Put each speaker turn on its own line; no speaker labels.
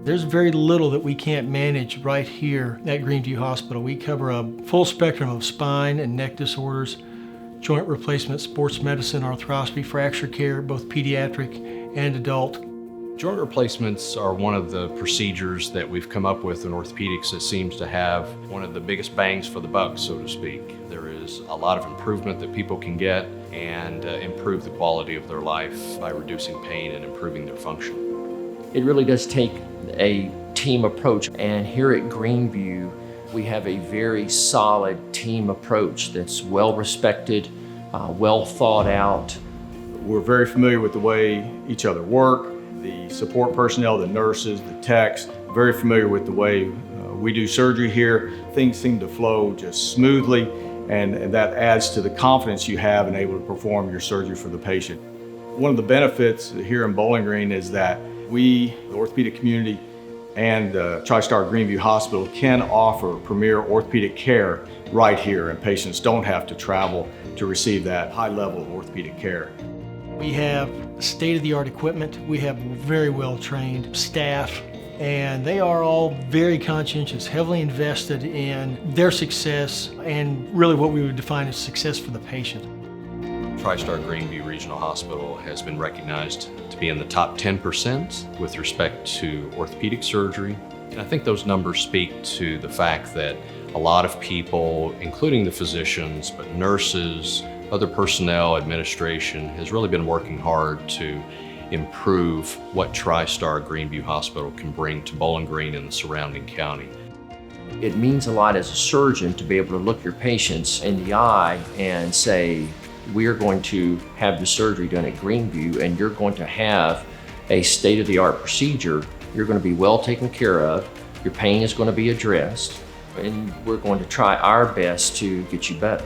There's very little that we can't manage right here at Greenview Hospital. We cover a full spectrum of spine and neck disorders, joint replacement, sports medicine, arthroscopy, fracture care, both pediatric and adult.
Joint replacements are one of the procedures that we've come up with in orthopedics that seems to have one of the biggest bangs for the buck, so to speak. There is a lot of improvement that people can get and improve the quality of their life by reducing pain and improving their function.
It really does take a team approach, and here at Greenview, we have a very solid team approach that's well respected, well thought out.
We're very familiar with the way each other work, the support personnel, the nurses, the techs, very familiar with the way we do surgery here. Things seem to flow just smoothly, and that adds to the confidence you have in able to perform your surgery for the patient. One of the benefits here in Bowling Green is that we, the orthopedic community, and TriStar Greenview Hospital can offer premier orthopedic care right here, and patients don't have to travel to receive that high level of orthopedic care.
We have state-of-the-art equipment. We have very well-trained staff, and they are all very conscientious, heavily invested in their success and really what we would define as success for the patient.
TriStar Greenview Regional Hospital has been recognized to be in the top 10% with respect to orthopedic surgery. And I think those numbers speak to the fact that a lot of people, including the physicians, but nurses, other personnel, administration, has really been working hard to improve what TriStar Greenview Hospital can bring to Bowling Green and the surrounding county.
It means a lot as a surgeon to be able to look your patients in the eye and say, we are going to have the surgery done at Greenview, and you're going to have a state-of-the-art procedure. You're going to be well taken care of. Your pain is going to be addressed, and we're going to try our best to get you better.